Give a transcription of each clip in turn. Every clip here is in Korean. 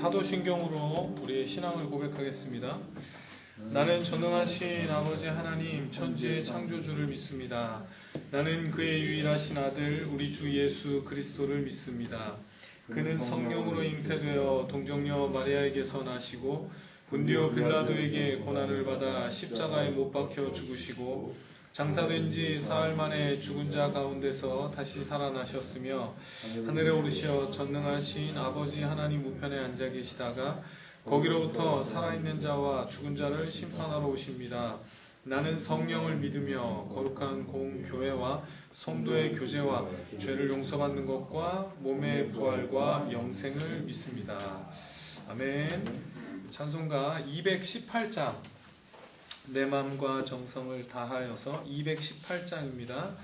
사도신경으로 우리의 신앙을 고백하겠습니다. 나는 전능하신 아버지 하나님 천지의 창조주를 믿습니다. 나는 그의 유일하신 아들 우리 주 예수 그리스도를 믿습니다. 그는 성령으로 잉태되어 동정녀 마리아에게서 나시고 본디오 빌라도에게 고난을 받아 십자가에 못 박혀 죽으시고 장사된 지 사흘 만에 죽은 자 가운데서 다시 살아나셨으며 하늘에 오르시어 전능하신 아버지 하나님 우편에 앉아 계시다가 거기로부터 살아있는 자와 죽은 자를 심판하러 오십니다. 나는 성령을 믿으며 거룩한 공교회와 성도의 교제와 죄를 용서받는 것과 몸의 부활과 영생을 믿습니다. 아멘. 찬송가 218장 내 마음과 정성을 다하여서 218장입니다.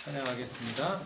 찬양하겠습니다.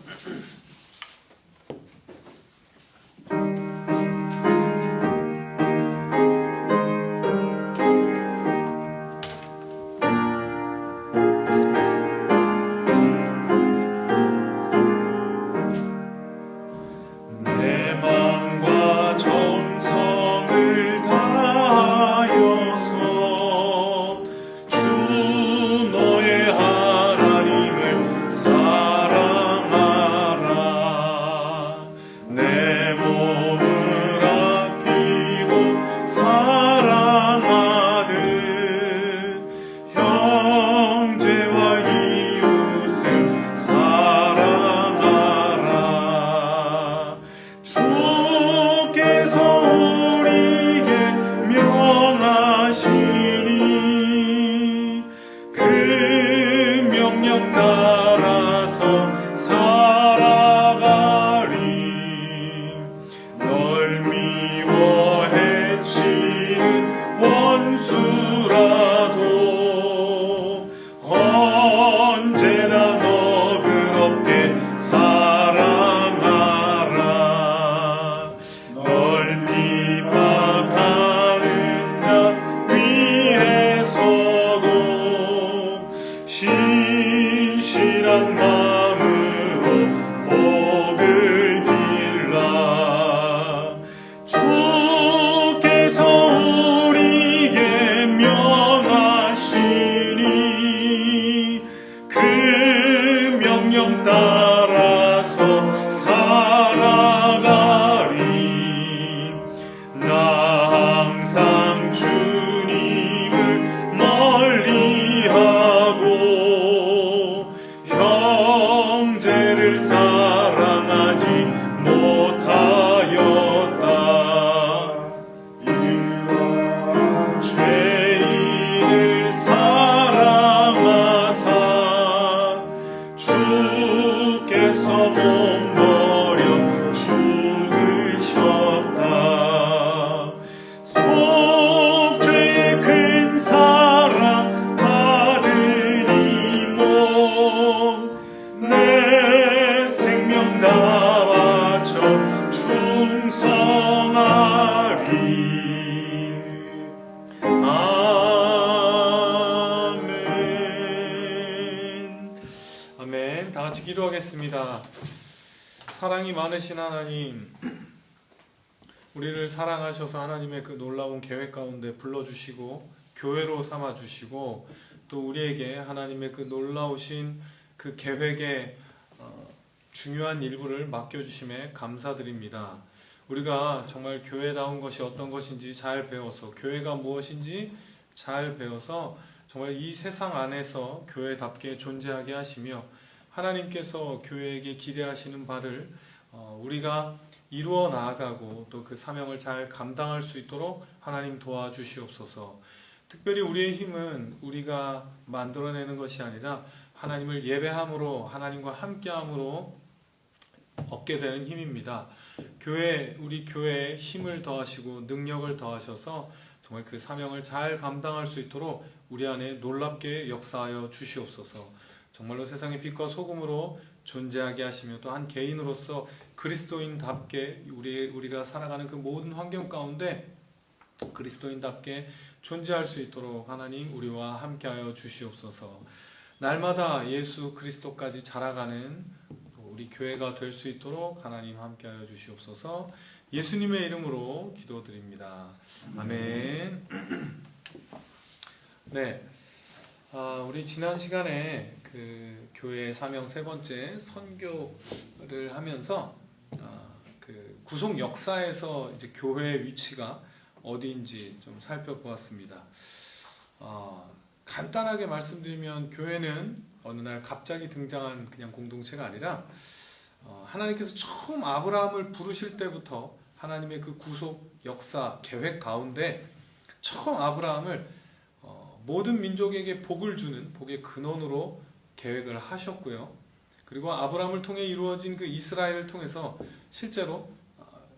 아멘. 다 같이 기도하겠습니다. 사랑이 많으신 하나님, 우리를 사랑하셔서 하나님의 그 놀라운 계획 가운데 불러주시고 교회로 삼아주시고 또 우리에게 하나님의 그 놀라우신 그 계획의 중요한 일부를 맡겨주심에 감사드립니다. 우리가 정말 교회다운 것이 어떤 것인지 잘 배워서, 교회가 무엇인지 잘 배워서 정말 이 세상 안에서 교회답게 존재하게 하시며 하나님께서 교회에게 기대하시는 바를 우리가 이루어 나아가고 또 그 사명을 잘 감당할 수 있도록 하나님 도와주시옵소서. 특별히 우리의 힘은 우리가 만들어내는 것이 아니라 하나님을 예배함으로, 하나님과 함께함으로 얻게 되는 힘입니다. 우리 교회에 힘을 더하시고 능력을 더하셔서 정말 그 사명을 잘 감당할 수 있도록 우리 안에 놀랍게 역사하여 주시옵소서. 정말로 세상의 빛과 소금으로 존재하게 하시며 또 한 개인으로서 그리스도인답게 우리가 살아가는 그 모든 환경 가운데 그리스도인답게 존재할 수 있도록 하나님 우리와 함께하여 주시옵소서. 날마다 예수 그리스도까지 자라가는 우리 교회가 될 수 있도록 하나님 함께하여 주시옵소서. 예수님의 이름으로 기도드립니다. 아멘. 네, 우리 지난 시간에 그 교회의 사명 세 번째 선교를 하면서 그 구속 역사에서 이제 교회의 위치가 어디인지 좀 살펴보았습니다. 간단하게 말씀드리면 교회는 어느 날 갑자기 등장한 그냥 공동체가 아니라 하나님께서 처음 아브라함을 부르실 때부터 하나님의 그 구속 역사 계획 가운데 처음 아브라함을 모든 민족에게 복을 주는 복의 근원으로 계획을 하셨고요. 그리고 아브라함을 통해 이루어진 그 이스라엘을 통해서 실제로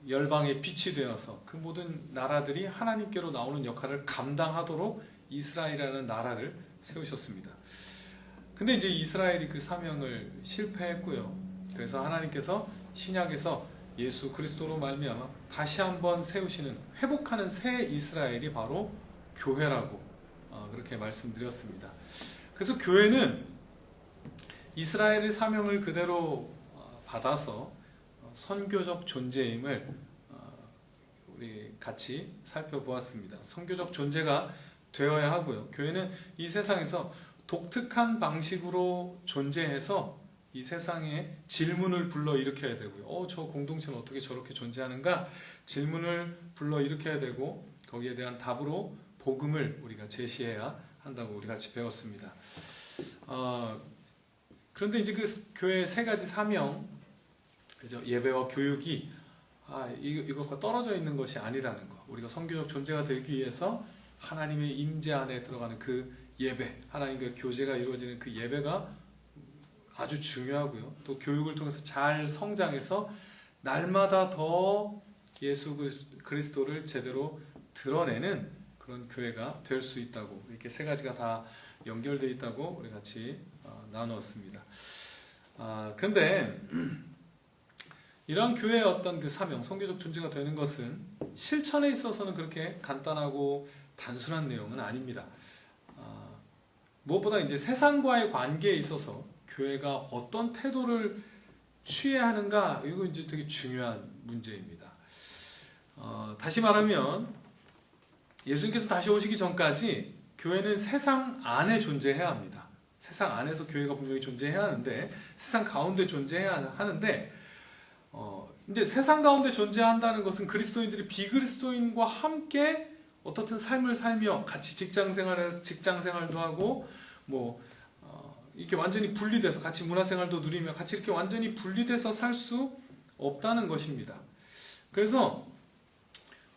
열방의 빛이 되어서 그 모든 나라들이 하나님께로 나오는 역할을 감당하도록 이스라엘이라는 나라를 세우셨습니다. 근데 이제 이스라엘이 그 사명을 실패했고요. 그래서 하나님께서 신약에서 예수 그리스도로 말미암아 다시 한번 세우시는 회복하는 새 이스라엘이 바로 교회라고 그렇게 말씀드렸습니다. 그래서 교회는 이스라엘의 사명을 그대로 받아서 선교적 존재임을 우리 같이 살펴보았습니다. 선교적 존재가 되어야 하고요. 교회는 이 세상에서 독특한 방식으로 존재해서 이 세상에 질문을 불러일으켜야 되고요. 저 공동체는 어떻게 저렇게 존재하는가? 질문을 불러일으켜야 되고 거기에 대한 답으로 복음을 우리가 제시해야 한다고 우리 같이 배웠습니다. 그런데 이제 그 교회의 세 가지 사명, 그죠? 예배와 교육이 이것과 떨어져 있는 것이 아니라는 것. 우리가 선교적 존재가 되기 위해서 하나님의 임재 안에 들어가는 그 예배, 하나님과 교제가 이루어지는 그 예배가 아주 중요하고요. 또 교육을 통해서 잘 성장해서 날마다 더 예수 그리스도를 제대로 드러내는 그런 교회가 될 수 있다고, 이렇게 세 가지가 다 연결되어 있다고 우리 같이 나누었습니다. 그런데 이러한 교회의 어떤 그 사명, 선교적 존재가 되는 것은 실천에 있어서는 그렇게 간단하고 단순한 내용은 아닙니다. 무엇보다 이제 세상과의 관계에 있어서 교회가 어떤 태도를 취해야 하는가, 이거 이제 되게 중요한 문제입니다. 다시 말하면 예수님께서 다시 오시기 전까지 교회는 세상 안에 존재해야 합니다. 세상 안에서 교회가 분명히 존재해야 하는데, 세상 가운데 존재해야 하는데, 이제 세상 가운데 존재한다는 것은 그리스도인들이 비그리스도인과 함께 어떻든 삶을 살며 같이 직장 생활도 하고 이렇게 완전히 분리돼서 같이 문화생활도 누리며 같이 이렇게 완전히 분리돼서 살 수 없다는 것입니다. 그래서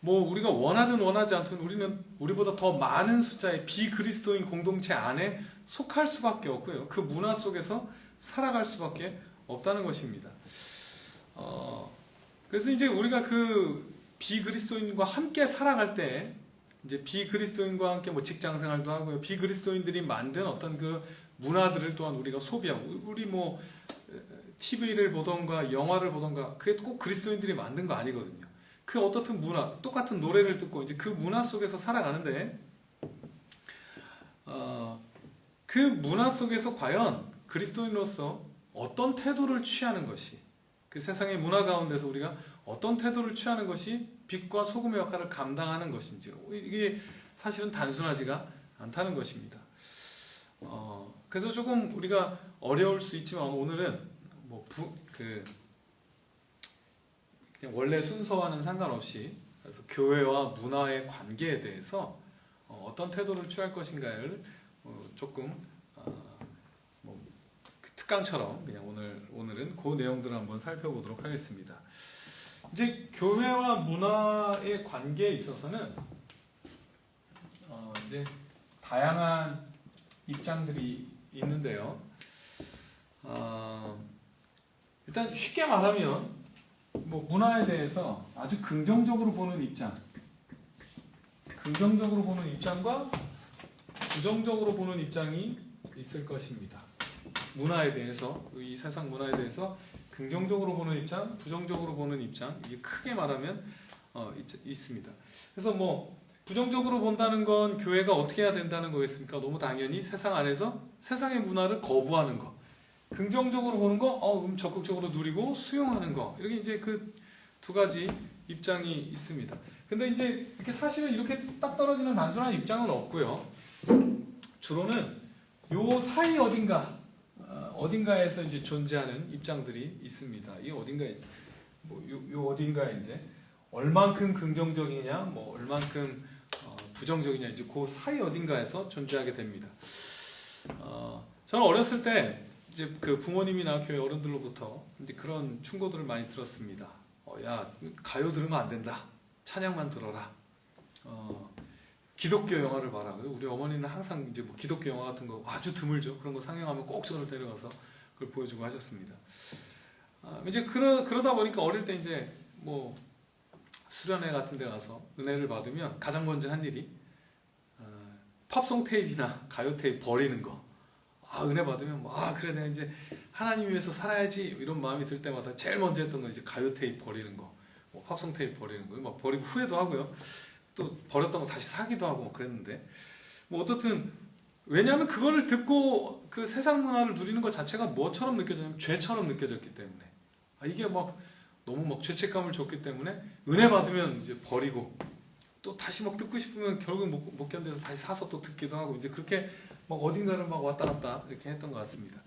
우리가 원하든 원하지 않든 우리는 우리보다 더 많은 숫자의 비그리스도인 공동체 안에 속할 수밖에 없고요. 그 문화 속에서 살아갈 수밖에 없다는 것입니다. 그래서 이제 우리가 그 비그리스도인과 함께 살아갈 때 이제 비그리스도인과 함께 직장 생활도 하고요. 비그리스도인들이 만든 어떤 그 문화들을 또한 우리가 소비하고, 우리 TV를 보던가 영화를 보던가 그게 꼭 그리스도인들이 만든 거 아니거든요. 그 어떻든 문화, 똑같은 노래를 듣고 이제 그 문화 속에서 살아가는데, 그 문화 속에서 과연 그리스도인으로서 어떤 태도를 취하는 것이, 그 세상의 문화 가운데서 우리가 어떤 태도를 취하는 것이 빛과 소금의 역할을 감당하는 것인지, 이게 사실은 단순하지가 않다는 것입니다. 그래서 조금 우리가 어려울 수 있지만 오늘은 그냥 원래 순서와는 상관없이, 그래서 교회와 문화의 관계에 대해서 어떤 태도를 취할 것인가를 조금 특강처럼 그냥 오늘은 그 내용들을 한번 살펴보도록 하겠습니다. 이제 교회와 문화의 관계에 있어서는 이제 다양한 입장들이 있는데요. 일단 쉽게 말하면 뭐 문화에 대해서 아주 긍정적으로 보는 입장, 긍정적으로 보는 입장과 부정적으로 보는 입장이 있을 것입니다. 문화에 대해서, 이 세상 문화에 대해서 긍정적으로 보는 입장, 부정적으로 보는 입장, 이게 크게 말하면 있습니다. 그래서 뭐 부정적으로 본다는 건 교회가 어떻게 해야 된다는 거겠습니까? 너무 당연히 세상 안에서 세상의 문화를 거부하는 거. 긍정적으로 보는 거, 적극적으로 누리고 수용하는 거. 이렇게 이제 그 두 가지 입장이 있습니다. 근데 이제 이렇게 사실은 이렇게 딱 떨어지는 단순한 입장은 없고요. 주로는 요 사이 어딘가에서 이제 존재하는 입장들이 있습니다. 이 어딘가에 요 어딘가에 이제 얼만큼 긍정적이냐, 뭐 얼만큼 부정적이냐, 이제 그 사이 어딘가에서 존재하게 됩니다. 저는 어렸을 때 이제 그 부모님이나 교회 어른들로부터 이제 그런 충고들을 많이 들었습니다. 야, 가요 들으면 안 된다. 찬양만 들어라. 기독교 영화를 봐라. 우리 어머니는 항상 이제 뭐 기독교 영화 같은 거 아주 드물죠. 그런 거 상영하면 꼭 저를 데려가서 그걸 보여주고 하셨습니다. 이제 그러다 보니까 어릴 때 이제 뭐 수련회 같은 데 가서 은혜를 받으면 가장 먼저 한 일이 팝송 테이프나 가요 테이프 버리는 거. 은혜 받으면 그래 내가 이제 하나님 위해서 살아야지 이런 마음이 들 때마다 제일 먼저 했던 건 이제 가요 테이프 버리는 거, 뭐 팝송 테이프 버리는 거, 막 버리고 후회도 하고요. 또 버렸던 거 다시 사기도 하고 그랬는데 뭐 어떻든 왜냐하면 그거를 듣고 그 세상 문화를 누리는 것 자체가 뭐처럼 느껴졌냐면 죄처럼 느껴졌기 때문에 이게 막 너무 막 죄책감을 줬기 때문에 은혜 받으면 이제 버리고 또 다시 막 듣고 싶으면 결국 못 견뎌서 다시 사서 또 듣기도 하고 이제 그렇게 막 어딘가를 막 왔다 갔다 이렇게 했던 것 같습니다.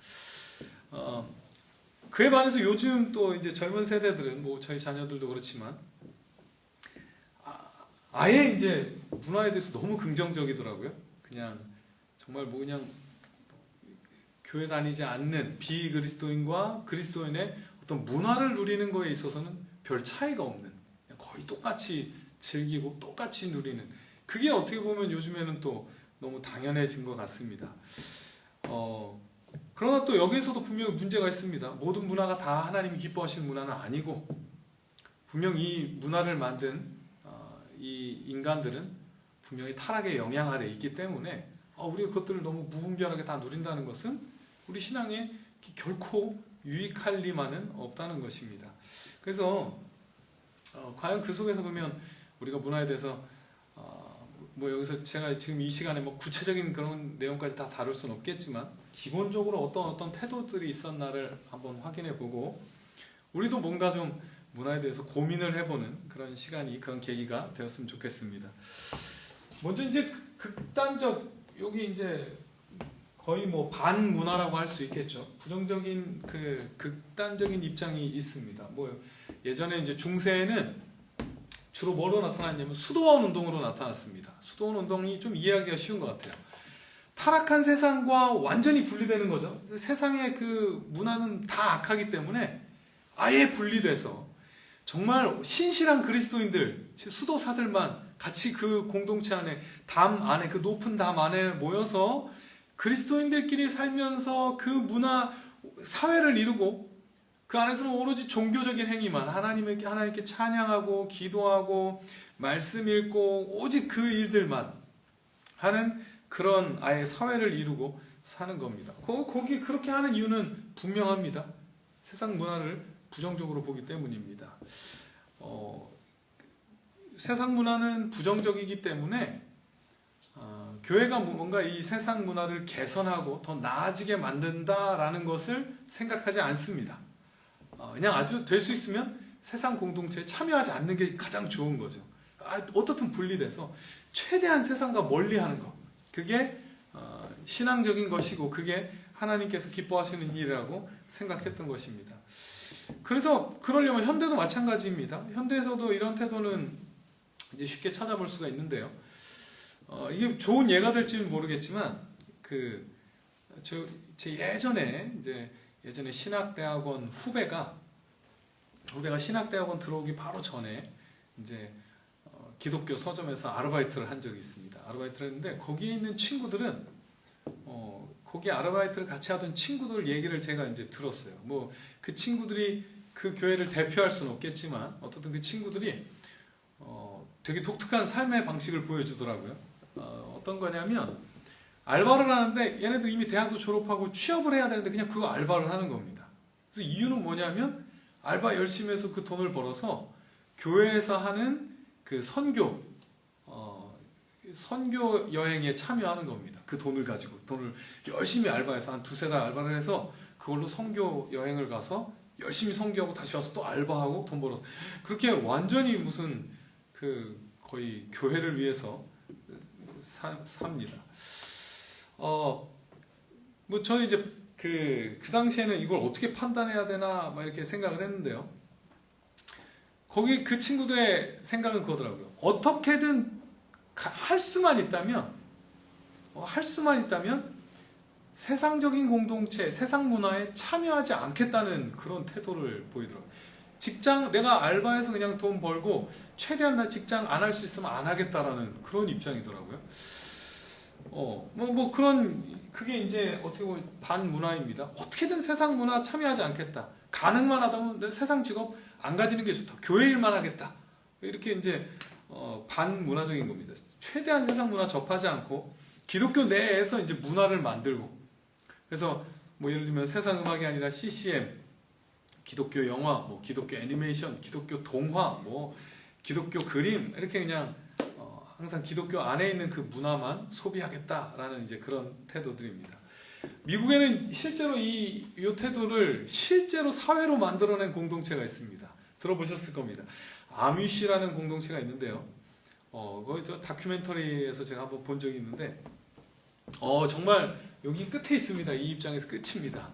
그에 반해서 요즘 또 이제 젊은 세대들은 뭐 저희 자녀들도 그렇지만 아예 이제 문화에 대해서 너무 긍정적이더라고요. 그냥 정말 뭐 그냥 교회 다니지 않는 비그리스도인과 그리스도인의 어떤 문화를 누리는 거에 있어서는 별 차이가 없는 거의 똑같이 즐기고 똑같이 누리는 그게 어떻게 보면 요즘에는 또 너무 당연해진 것 같습니다. 그러나 또 여기에서도 분명히 문제가 있습니다. 모든 문화가 다 하나님이 기뻐하시는 문화는 아니고 분명히 이 문화를 만든 이 인간들은 분명히 타락의 영향 아래 있기 때문에 우리가 그것들을 너무 무분별하게 다 누린다는 것은 우리 신앙에 결코 유익할 리만은 없다는 것입니다. 그래서 과연 그 속에서 보면 우리가 문화에 대해서 뭐 여기서 제가 지금 이 시간에 뭐 구체적인 그런 내용까지 다 다룰 수는 없겠지만 기본적으로 어떤 태도들이 있었나를 한번 확인해보고 우리도 뭔가 좀 문화에 대해서 고민을 해보는 그런 시간이 그런 계기가 되었으면 좋겠습니다. 먼저 이제 극단적 여기 이제 거의 뭐 반문화라고 할 수 있겠죠. 부정적인 그 극단적인 입장이 있습니다. 뭐 예전에 이제 중세에는 주로 뭐로 나타났냐면 수도원 운동으로 나타났습니다. 수도원 운동이 좀 이해하기가 쉬운 것 같아요. 타락한 세상과 완전히 분리되는 거죠. 세상의 그 문화는 다 악하기 때문에 아예 분리돼서 정말 신실한 그리스도인들, 수도사들만 같이 그 공동체 안에 담 안에 그 높은 담 안에 모여서 그리스도인들끼리 살면서 그 문화 사회를 이루고 그 안에서는 오로지 종교적인 행위만 하나님께 찬양하고 기도하고 말씀 읽고 오직 그 일들만 하는 그런 아예 사회를 이루고 사는 겁니다. 거기 그렇게 하는 이유는 분명합니다. 세상 문화를 부정적으로 보기 때문입니다. 세상 문화는 부정적이기 때문에 교회가 뭔가 이 세상 문화를 개선하고 더 나아지게 만든다라는 것을 생각하지 않습니다. 그냥 아주 될 수 있으면 세상 공동체에 참여하지 않는 게 가장 좋은 거죠. 어떻든 분리돼서 최대한 세상과 멀리하는 것. 그게 신앙적인 것이고 그게 하나님께서 기뻐하시는 일이라고 생각했던 것입니다. 그래서 그러려면 현대도 마찬가지입니다. 현대에서도 이런 태도는 이제 쉽게 찾아볼 수가 있는데요. 이게 좋은 예가 될지는 모르겠지만 제 예전에 신학대학원 후배가 신학대학원 들어오기 바로 전에 이제 기독교 서점에서 아르바이트를 한 적이 있습니다. 아르바이트를 했는데 거기에 있는 친구들은 거기 아르바이트를 같이 하던 친구들 얘기를 제가 이제 들었어요. 뭐 그 친구들이 그 교회를 대표할 수는 없겠지만 어떻든 그 친구들이 되게 독특한 삶의 방식을 보여주더라고요. 어떤 거냐면 알바를 하는데 얘네들 이미 대학도 졸업하고 취업을 해야 되는데 그냥 그거 알바를 하는 겁니다. 그래서 이유는 뭐냐면 알바 열심히 해서 그 돈을 벌어서 교회에서 하는 그 선교 여행에 참여하는 겁니다. 그 돈을 가지고 돈을 열심히 알바해서 한 두세 달 알바를 해서 그걸로 선교 여행을 가서 열심히 선교하고 다시 와서 또 알바하고 돈 벌어서 그렇게 완전히 무슨 그 거의 교회를 위해서 삽니다. 뭐 저는 이제 그 당시에는 이걸 어떻게 판단해야 되나 막 이렇게 생각을 했는데요. 거기 그 친구들의 생각은 그거더라고요. 어떻게든 할 수만 있다면 세상적인 공동체, 세상 문화에 참여하지 않겠다는 그런 태도를 보이더라고요. 직장 내가 알바해서 그냥 돈 벌고 최대한 나 직장 안 할 수 있으면 안 하겠다라는 그런 입장이더라고요. 뭐 그런 그게 이제 어떻게 보면 반문화입니다. 어떻게든 세상 문화 참여하지 않겠다. 가능만 하다면 내 세상 직업 안 가지는 게 좋다. 교회 일만 하겠다. 이렇게 이제 반문화적인 겁니다. 최대한 세상 문화 접하지 않고 기독교 내에서 이제 문화를 만들고 그래서 뭐 예를 들면 세상 음악이 아니라 CCM, 기독교 영화, 뭐 기독교 애니메이션, 기독교 동화, 뭐 기독교 그림 이렇게 그냥 항상 기독교 안에 있는 그 문화만 소비하겠다라는 이제 그런 태도들입니다. 미국에는 실제로 이 태도를 실제로 사회로 만들어낸 공동체가 있습니다. 들어보셨을 겁니다. 아미시라는 공동체가 있는데요. 거기 저 다큐멘터리에서 제가 한번 본 적이 있는데 정말 여기 끝에 있습니다. 이 입장에서 끝입니다.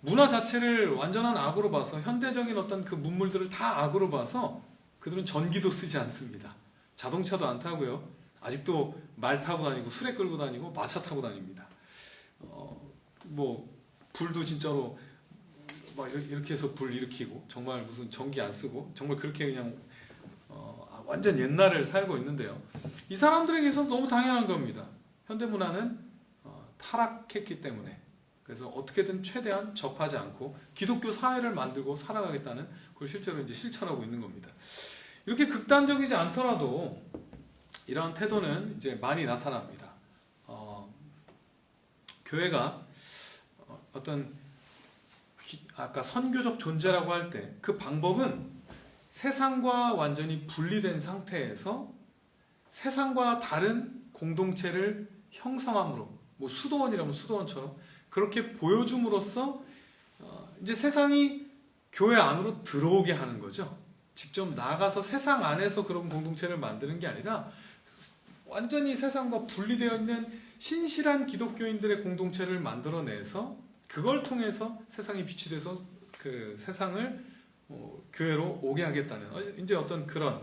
문화 자체를 완전한 악으로 봐서 현대적인 어떤 그 문물들을 다 악으로 봐서 그들은 전기도 쓰지 않습니다. 자동차도 안 타고요. 아직도 말 타고 다니고 수레 끌고 다니고 마차 타고 다닙니다. 뭐 불도 진짜로 막 이렇게 해서 불 일으키고 정말 무슨 전기 안 쓰고 정말 그렇게 그냥 완전 옛날을 살고 있는데요. 이 사람들에게서 너무 당연한 겁니다. 현대 문화는 타락했기 때문에 그래서 어떻게든 최대한 접하지 않고 기독교 사회를 만들고 살아가겠다는 그걸 실제로 이제 실천하고 있는 겁니다. 이렇게 극단적이지 않더라도 이러한 태도는 이제 많이 나타납니다. 교회가 어떤 아까 선교적 존재라고 할 때 그 방법은 세상과 완전히 분리된 상태에서 세상과 다른 공동체를 형성함으로 뭐 수도원이라면 수도원처럼 그렇게 보여줌으로써 이제 세상이 교회 안으로 들어오게 하는 거죠. 직접 나가서 세상 안에서 그런 공동체를 만드는 게 아니라 완전히 세상과 분리되어 있는 신실한 기독교인들의 공동체를 만들어내서 그걸 통해서 세상이 빛이 돼서 그 세상을 교회로 오게 하겠다는 이제 어떤 그런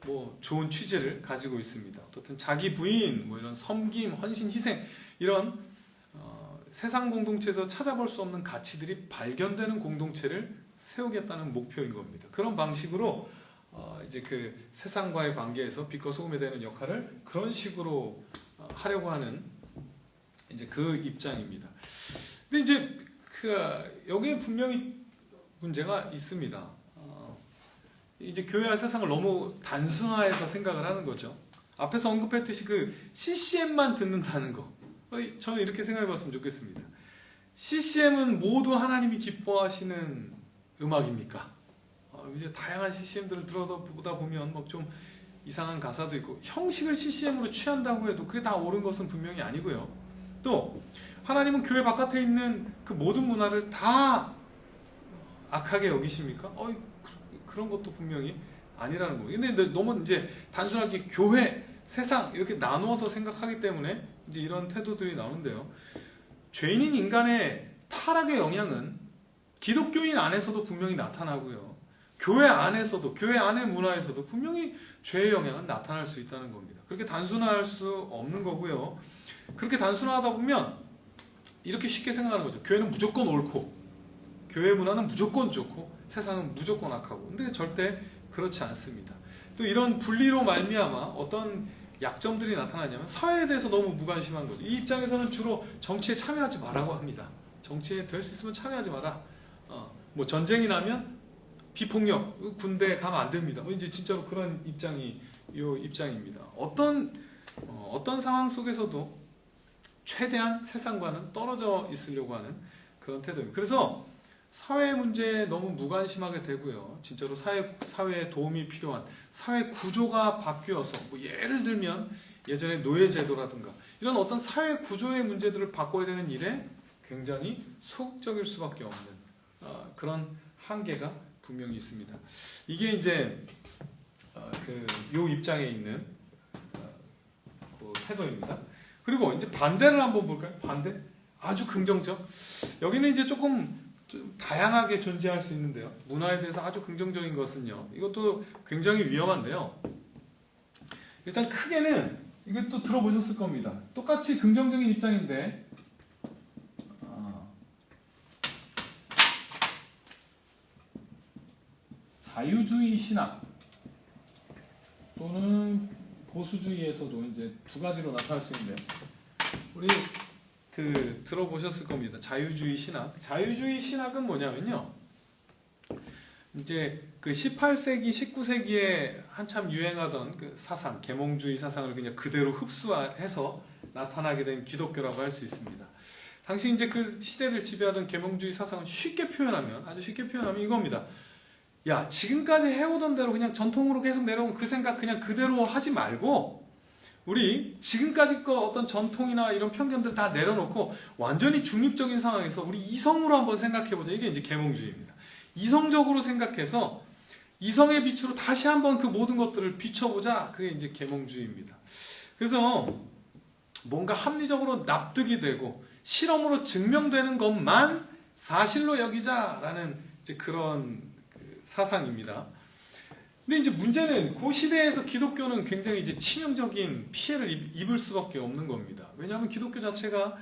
뭐 좋은 취지를 가지고 있습니다. 어떤 자기 부인, 뭐 이런 섬김, 헌신, 희생 이런 세상 공동체에서 찾아볼 수 없는 가치들이 발견되는 공동체를 세우겠다는 목표인 겁니다. 그런 방식으로 이제 그 세상과의 관계에서 빛과 소금이 되는 역할을 그런 식으로 하려고 하는 이제 그 입장입니다. 근데 이제 여기에 분명히 문제가 있습니다. 이제 교회와 세상을 너무 단순화해서 생각을 하는 거죠. 앞에서 언급했듯이 그 CCM만 듣는다는 거. 저는 이렇게 생각해 봤으면 좋겠습니다. CCM은 모두 하나님이 기뻐하시는 음악입니까? 이제 다양한 CCM들을 들어보다 보면 뭐 좀 이상한 가사도 있고 형식을 CCM으로 취한다고 해도 그게 다 옳은 것은 분명히 아니고요. 또 하나님은 교회 바깥에 있는 그 모든 문화를 다 악하게 여기십니까? 그런 것도 분명히 아니라는 거예요. 근데 너무 이제 단순하게 교회, 세상 이렇게 나누어서 생각하기 때문에 이제 이런 태도들이 나오는데요. 죄인인 인간의 타락의 영향은 기독교인 안에서도 분명히 나타나고요. 교회 안에서도, 교회 안의 문화에서도 분명히 죄의 영향은 나타날 수 있다는 겁니다. 그렇게 단순화할 수 없는 거고요. 그렇게 단순화하다 보면 이렇게 쉽게 생각하는 거죠. 교회는 무조건 옳고, 교회 문화는 무조건 좋고, 세상은 무조건 악하고. 근데 절대 그렇지 않습니다. 또 이런 분리로 말미암아 어떤 약점들이 나타나냐면 사회에 대해서 너무 무관심한 거죠. 이 입장에서는 주로 정치에 참여하지 말라고 합니다. 정치에 될 수 있으면 참여하지 마라. 뭐 전쟁이 나면 비폭력, 군대 가면 안 됩니다. 이제 진짜로 그런 입장이 요 입장입니다. 어떤 상황 속에서도 최대한 세상과는 떨어져 있으려고 하는 그런 태도입니다. 그래서 사회 문제에 너무 무관심하게 되고요. 진짜로 사회에 도움이 필요한 사회 구조가 바뀌어서 뭐 예를 들면 예전에 노예제도라든가 이런 어떤 사회 구조의 문제들을 바꿔야 되는 일에 굉장히 소극적일 수밖에 없는 그런 한계가 분명히 있습니다. 이게 이제 요 입장에 있는 그 태도입니다. 그리고 이제 반대를 한번 볼까요? 반대? 아주 긍정적. 여기는 이제 좀 다양하게 존재할 수 있는데요. 문화에 대해서 아주 긍정적인 것은요. 이것도 굉장히 위험한데요. 일단 크게는 이것도 들어보셨을 겁니다. 똑같이 긍정적인 입장인데 자유주의 신학 또는 보수주의에서도 이제 두 가지로 나타날 수 있는데요. 우리 들어보셨을 겁니다. 자유주의 신학. 자유주의 신학은 뭐냐면요. 이제 그 18세기, 19세기에 한참 유행하던 그 사상, 계몽주의 사상을 그냥 그대로 흡수해서 나타나게 된 기독교라고 할 수 있습니다. 당시 이제 그 시대를 지배하던 계몽주의 사상은 아주 쉽게 표현하면 이겁니다. 야, 지금까지 해오던 대로 그냥 전통으로 계속 내려온 그 생각 그냥 그대로 하지 말고 우리 지금까지 거 어떤 전통이나 이런 편견들 다 내려놓고 완전히 중립적인 상황에서 우리 이성으로 한번 생각해보자. 이게 이제 계몽주의입니다. 이성적으로 생각해서 이성의 빛으로 다시 한번 그 모든 것들을 비춰보자. 그게 이제 계몽주의입니다. 그래서 뭔가 합리적으로 납득이 되고 실험으로 증명되는 것만 사실로 여기자라는 이제 그런 사상입니다. 근데 이제 문제는 그 시대에서 기독교는 굉장히 이제 치명적인 피해를 입을 수밖에 없는 겁니다. 왜냐하면 기독교 자체가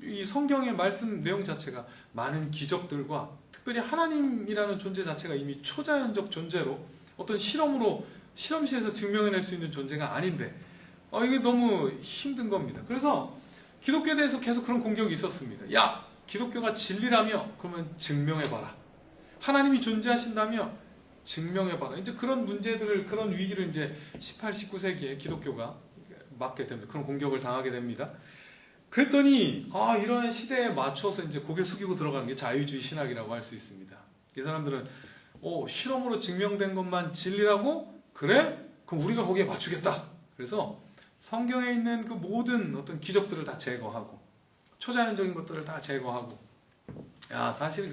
이 성경의 말씀 내용 자체가 많은 기적들과 특별히 하나님이라는 존재 자체가 이미 초자연적 존재로 어떤 실험실에서 증명해낼 수 있는 존재가 아닌데 이게 너무 힘든 겁니다. 그래서 기독교에 대해서 계속 그런 공격이 있었습니다. 야, 기독교가 진리라며? 그러면 증명해봐라. 하나님이 존재하신다며? 증명해봐라. 이제 그런 문제들을, 그런 위기를 이제 18, 19세기에 기독교가 맞게 됩니다. 그런 공격을 당하게 됩니다. 그랬더니, 이런 시대에 맞춰서 이제 고개 숙이고 들어가는 게 자유주의 신학이라고 할 수 있습니다. 이 사람들은, 실험으로 증명된 것만 진리라고? 그래? 그럼 우리가 거기에 맞추겠다. 그래서 성경에 있는 그 모든 어떤 기적들을 다 제거하고, 초자연적인 것들을 다 제거하고, 사실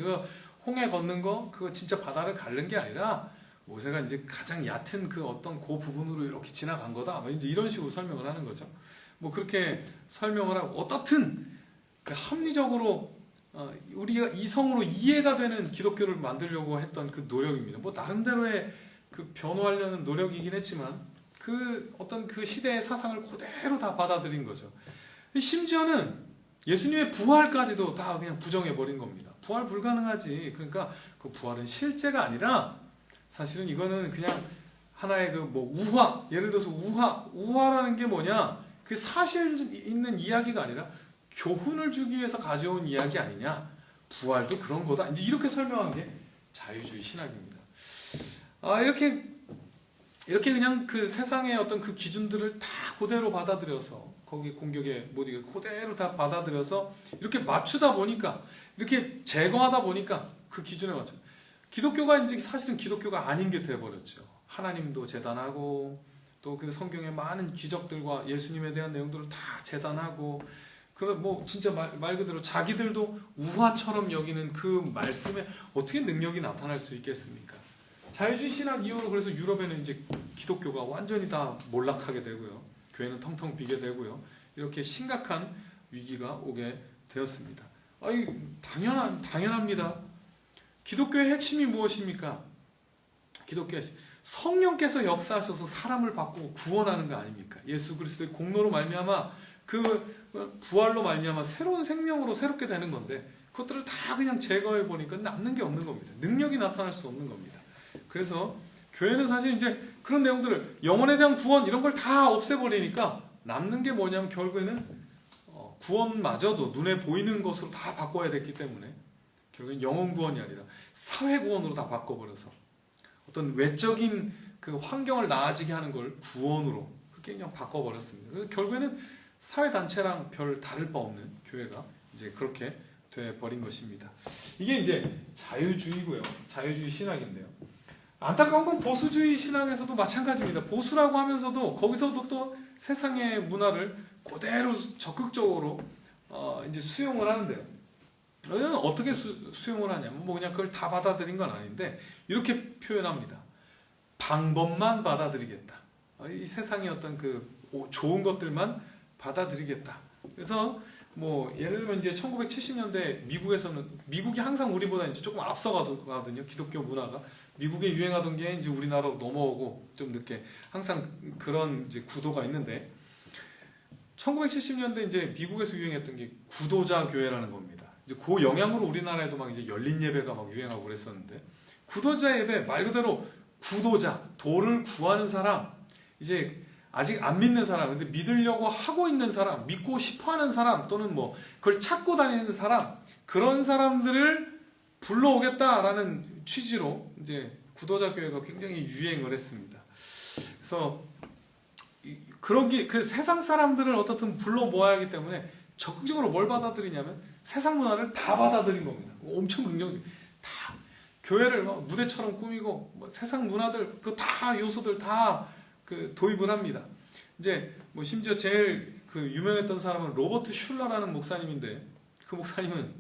홍해 걷는 거 그거 진짜 바다를 가른 게 아니라 모세가 이제 가장 얕은 그 어떤 그 부분으로 이렇게 지나간 거다. 이제 이런 식으로 설명을 하는 거죠. 뭐 그렇게 설명을 하고 어떻든 그 합리적으로 우리가 이성으로 이해가 되는 기독교를 만들려고 했던 그 노력입니다. 뭐 나름대로의 그 변호하려는 노력이긴 했지만 그 어떤 그 시대의 사상을 그대로 다 받아들인 거죠. 심지어는 예수님의 부활까지도 다 그냥 부정해버린 겁니다. 부활 불가능하지. 그러니까 그 부활은 실제가 아니라 사실은 이거는 그냥 하나의 그 뭐 우화, 예를 들어서 우화라는 게 뭐냐? 그 사실 있는 이야기가 아니라 교훈을 주기 위해서 가져온 이야기 아니냐? 부활도 그런 거다. 이제 이렇게 설명한 게 자유주의 신학입니다. 이렇게 그냥 그 세상의 어떤 그 기준들을 다 그대로 받아들여서 거기 공격에 못 이겨 그대로 다 받아들여서 이렇게 맞추다 보니까 이렇게 제거하다 보니까 그 기준에 맞춰 기독교가 이제 사실은 기독교가 아닌 게 돼버렸죠. 하나님도 재단하고 또 그 성경의 많은 기적들과 예수님에 대한 내용들을 다 재단하고 뭐 진짜 말 그대로 자기들도 우화처럼 여기는 그 말씀에 어떻게 능력이 나타날 수 있겠습니까? 자유주의 신학 이후로 그래서 유럽에는 이제 기독교가 완전히 다 몰락하게 되고요. 교회는 텅텅 비게 되고요. 이렇게 심각한 위기가 오게 되었습니다. 당연합니다. 기독교의 핵심이 무엇입니까? 기독교의 성령께서 역사하셔서 사람을 바꾸고 구원하는 거 아닙니까? 예수 그리스도의 공로로 말미암아 그 부활로 말미암아 새로운 생명으로 새롭게 되는 건데 그것들을 다 그냥 제거해 보니까 남는 게 없는 겁니다. 능력이 나타날 수 없는 겁니다. 그래서 교회는 사실 이제 그런 내용들을 영혼에 대한 구원 이런 걸 다 없애버리니까 남는 게 뭐냐면 결국에는 구원마저도 눈에 보이는 것으로 다 바꿔야 됐기 때문에 결국엔 영혼 구원이 아니라 사회 구원으로 다 바꿔버려서 어떤 외적인 그 환경을 나아지게 하는 걸 구원으로 그렇게 그냥 바꿔버렸습니다. 그래서 결국에는 사회단체랑 별 다를 바 없는 교회가 이제 그렇게 돼버린 것입니다. 이게 이제 자유주의고요. 자유주의 신학인데요. 안타까운 건 보수주의 신학에서도 마찬가지입니다. 보수라고 하면서도 거기서도 또 세상의 문화를 그대로 적극적으로 이제 수용을 하는데요. 어떻게 수용을 하냐면 뭐 그냥 그걸 다 받아들인 건 아닌데 이렇게 표현합니다. 방법만 받아들이겠다. 이 세상의 어떤 그 좋은 것들만 받아들이겠다. 그래서 뭐 예를 들면 이제 1970년대 미국에서는 미국이 항상 우리보다 이제 조금 앞서가거든요. 기독교 문화가 미국에 유행하던 게 이제 우리나라로 넘어오고 좀 늦게 항상 그런 이제 구도가 있는데 1970년대 이제 미국에서 유행했던 게 구도자 교회라는 겁니다. 이제 그 영향으로 우리나라에도 막 이제 열린 예배가 막 유행하고 그랬었는데 구도자 예배 말 그대로 구도자 도를 구하는 사람 이제 아직 안 믿는 사람, 근데 믿으려고 하고 있는 사람, 믿고 싶어하는 사람, 또는 뭐 그걸 찾고 다니는 사람, 그런 사람들을 불러오겠다라는 취지로 이제 구도자 교회가 굉장히 유행을 했습니다. 그래서 그 세상 사람들을 어떻든 불러 모아야 하기 때문에 적극적으로 뭘 받아들이냐면 세상 문화를 다 받아들인 겁니다. 엄청 긍정적. 다 교회를 막 무대처럼 꾸미고 뭐 세상 문화들 그 다 요소들 다 그 도입을 합니다. 이제 뭐 심지어 제일 그 유명했던 사람은 로버트 슐러라는 목사님인데 그 목사님은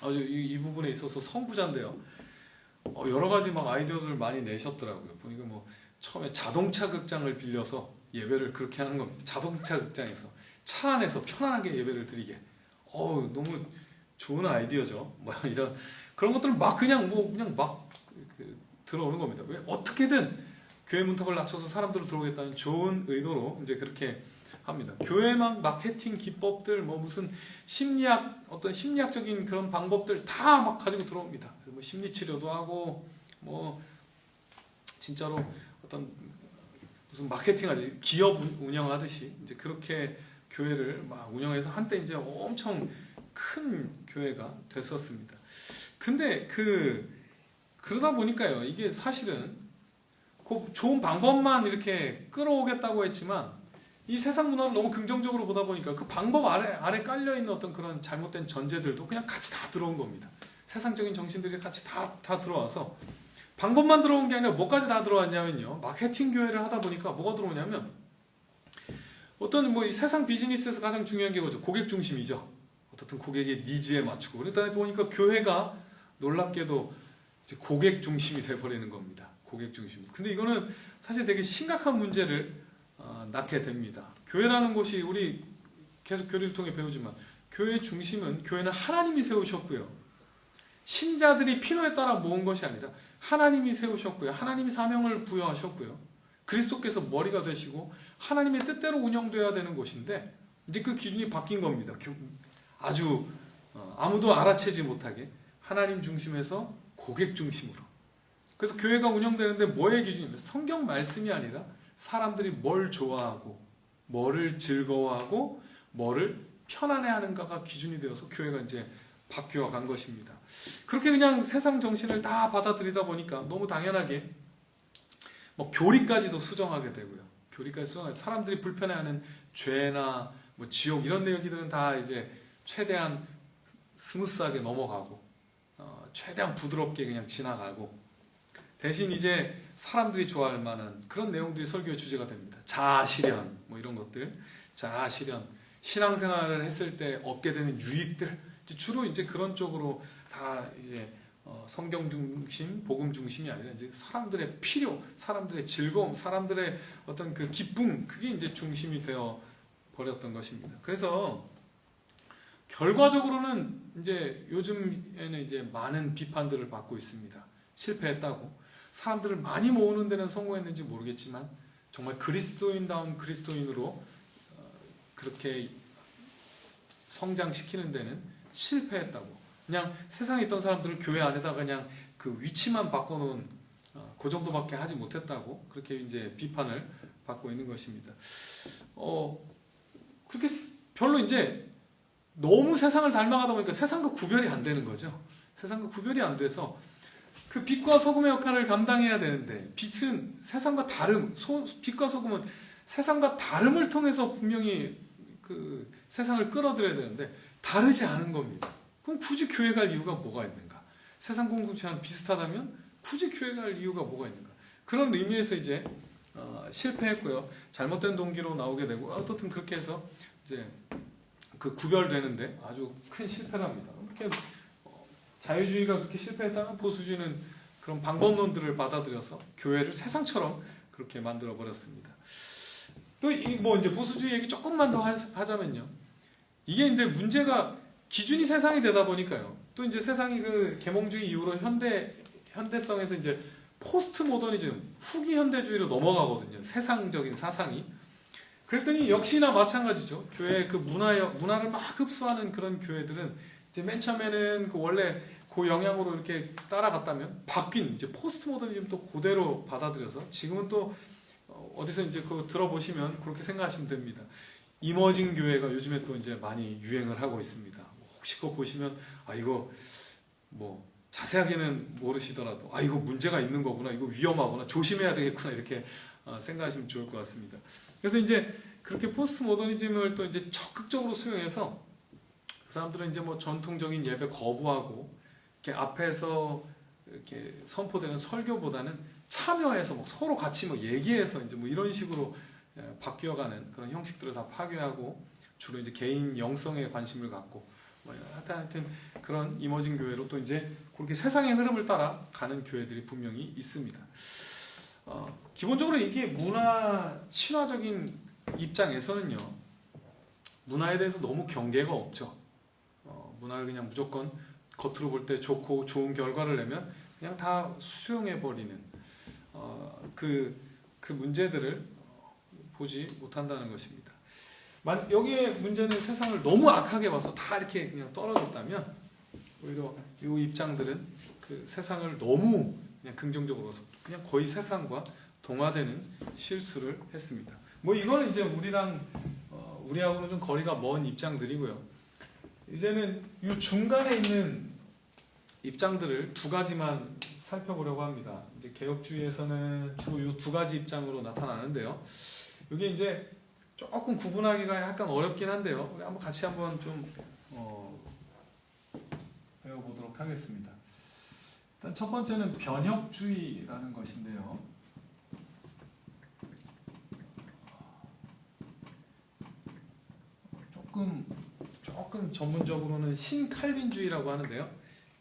아주 이 부분에 있어서 선구자인데요. 여러 가지 막 아이디어들 많이 내셨더라고요. 보니까 뭐 처음에 자동차 극장을 빌려서 예배를 그렇게 하는 겁니다. 자동차 극장에서 차 안에서 편안하게 예배를 드리게. 너무 좋은 아이디어죠. 뭐 이런 그런 것들을 막 그냥 막 들어오는 겁니다. 왜 어떻게든 교회 문턱을 낮춰서 사람들을 들어오겠다는 좋은 의도로 이제 그렇게 합니다. 교회만 마케팅 기법들 뭐 무슨 어떤 심리학적인 그런 방법들 다 막 가지고 들어옵니다. 뭐 심리 치료도 하고 뭐 진짜로 어떤 무슨 마케팅하듯이 기업 운영하듯이 이제 그렇게 교회를 막 운영해서 한때 이제 엄청 큰 교회가 됐었습니다. 근데 그러다 보니까요, 이게 사실은 좋은 방법만 이렇게 끌어오겠다고 했지만 이 세상 문화를 너무 긍정적으로 보다 보니까 그 방법 아래 깔려 있는 어떤 그런 잘못된 전제들도 그냥 같이 다 들어온 겁니다. 세상적인 정신들이 같이 다 들어와서 방법만 들어온 게 아니라 뭐까지 다 들어왔냐면요, 마케팅 교회를 하다 보니까 뭐가 들어오냐면 어떤 뭐 이 세상 비즈니스에서 가장 중요한 게 뭐죠? 고객 중심이죠. 어떻든 고객의 니즈에 맞추고 그러다 보니까 교회가 놀랍게도 이제 고객 중심이 돼버리는 겁니다. 고객 중심. 근데 이거는 사실 되게 심각한 문제를 낳게 됩니다. 교회라는 곳이 우리 계속 교리를 통해 배우지만 교회의 중심은 교회는 하나님이 세우셨고요. 신자들이 필요에 따라 모은 것이 아니라 하나님이 세우셨고요. 하나님이 사명을 부여하셨고요. 그리스도께서 머리가 되시고 하나님의 뜻대로 운영되어야 되는 곳인데 이제 그 기준이 바뀐 겁니다. 아주 아무도 알아채지 못하게 하나님 중심에서 고객 중심으로. 그래서 교회가 운영되는데 뭐의 기준이냐면 성경 말씀이 아니라 사람들이 뭘 좋아하고 뭐를 즐거워하고 뭐를 편안해하는가가 기준이 되어서 교회가 이제 바뀌어 간 것입니다. 그렇게 그냥 세상 정신을 다 받아들이다 보니까 너무 당연하게 뭐 교리까지도 수정하게 되고요. 교리까지 수정하게 사람들이 불편해하는 죄나 뭐 지옥 이런 얘기들은 다 이제 최대한 스무스하게 넘어가고 최대한 부드럽게 그냥 지나가고 대신 이제 사람들이 좋아할 만한 그런 내용들이 설교의 주제가 됩니다. 자아실현 뭐 이런 것들, 자아실현, 신앙생활을 했을 때 얻게 되는 유익들 주로 이제 그런 쪽으로 다 이제 성경 중심, 복음 중심이 아니라 이제 사람들의 필요, 사람들의 즐거움, 사람들의 어떤 그 기쁨 그게 이제 중심이 되어 버렸던 것입니다. 그래서 결과적으로는 이제 요즘에는 이제 많은 비판들을 받고 있습니다. 실패했다고. 사람들을 많이 모으는 데는 성공했는지 모르겠지만 정말 그리스도인다운 그리스도인으로 그렇게 성장시키는 데는 실패했다고. 그냥 세상에 있던 사람들을 교회 안에다가 그냥 그 위치만 바꿔놓은 그 정도밖에 하지 못했다고 그렇게 이제 비판을 받고 있는 것입니다. 그렇게 별로 이제 너무 세상을 닮아가다 보니까 세상과 구별이 안 되는 거죠. 세상과 구별이 안 돼서 그 빛과 소금의 역할을 감당해야 되는데 빛은 세상과 다름, 빛과 소금은 세상과 다름을 통해서 분명히 그 세상을 끌어들여야 되는데 다르지 않은 겁니다. 그럼 굳이 교회 갈 이유가 뭐가 있는가? 세상 공동체랑 비슷하다면 굳이 교회 갈 이유가 뭐가 있는가? 그런 의미에서 이제 실패했고요. 잘못된 동기로 나오게 되고 어떻든 그렇게 해서 이제 그 구별되는데 아주 큰 실패를 합니다. 이렇게 자유주의가 그렇게 실패했다면 보수주의는 그런 방법론들을 받아들여서 교회를 세상처럼 그렇게 만들어 버렸습니다. 또 이제 보수주의 얘기 조금만 더 하자면요. 이게 이제 문제가 기준이 세상이 되다 보니까요. 또 이제 세상이 그 계몽주의 이후로 현대성에서 이제 포스트 모더니즘, 후기 현대주의로 넘어가거든요. 세상적인 사상이. 그랬더니 역시나 마찬가지죠. 교회 그 문화를 막 흡수하는 그런 교회들은 이제 맨 처음에는 그 원래 그 영향으로 이렇게 따라갔다면 바뀐 이제 포스트 모더니즘 또 그대로 받아들여서 지금은 또 어디서 이제 그거 들어보시면 그렇게 생각하시면 됩니다. 이머징 교회가 요즘에 또 이제 많이 유행을 하고 있습니다. 혹시 그거 보시면 이거 뭐 자세하게는 모르시더라도 이거 문제가 있는 거구나, 이거 위험하구나, 조심해야 되겠구나 이렇게 생각하시면 좋을 것 같습니다. 그래서 이제 그렇게 포스트 모더니즘을 또 이제 적극적으로 수용해서 그 사람들은 이제 뭐 전통적인 예배 거부하고 이렇게 앞에서 이렇게 선포되는 설교보다는 참여해서 뭐 서로 같이 뭐 얘기해서 이제 뭐 이런 식으로 바뀌어가는 그런 형식들을 다 파괴하고 주로 이제 개인 영성에 관심을 갖고 뭐 하여튼 그런 이머징 교회로 또 이제 그렇게 세상의 흐름을 따라 가는 교회들이 분명히 있습니다. 기본적으로 이게 문화 친화적인 입장에서는요, 문화에 대해서 너무 경계가 없죠. 문화를 그냥 무조건 겉으로 볼 때 좋고 좋은 결과를 내면 그냥 다 수용해버리는 그 문제들을 보지 못한다는 것입니다. 여기에 문제는 세상을 너무 악하게 봐서 다 이렇게 그냥 떨어졌다면 오히려 이 입장들은 그 세상을 너무 그냥 긍정적으로 봐서 그냥 거의 세상과 동화되는 실수를 했습니다. 뭐 이거는 이제 우리하고는 좀 거리가 먼 입장들이고요. 이제는 이 중간에 있는 입장들을 두 가지만 살펴보려고 합니다. 이제 개혁주의에서는 주로 이 두 가지 입장으로 나타나는데요. 이게 이제 조금 구분하기가 약간 어렵긴 한데요. 우리 같이 한번 좀 배워보도록 하겠습니다. 일단 첫 번째는 변혁주의라는 것인데요. 조금 전문적으로는 신칼빈주의라고 하는데요.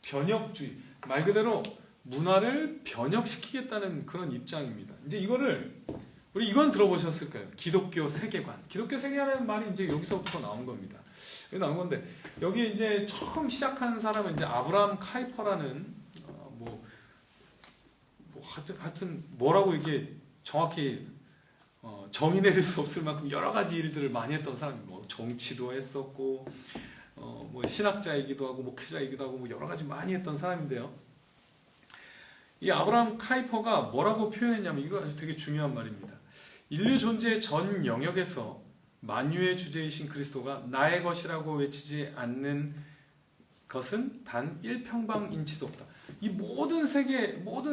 변혁주의, 말 그대로 문화를 변혁시키겠다는 그런 입장입니다. 이제 이건 들어보셨을 거예요. 기독교 세계관. 기독교 세계관이라는 말이 이제 여기서부터 나온 겁니다. 여기 나온 건데 여기 이제 처음 시작한 사람은 이제 아브라함 카이퍼라는 하여튼 뭐라고 이게 정확히 정의 내릴 수 없을 만큼 여러 가지 일들을 많이 했던 사람입니다. 뭐 정치도 했었고 뭐 신학자이기도 하고 목회자이기도 하고 뭐 여러 가지 많이 했던 사람인데요. 이 아브라함 카이퍼가 뭐라고 표현했냐면 이거 아주 되게 중요한 말입니다. 인류 존재의 전 영역에서 만유의 주제이신 그리스도가 나의 것이라고 외치지 않는 것은 단 1평방인치도 없다. 이 모든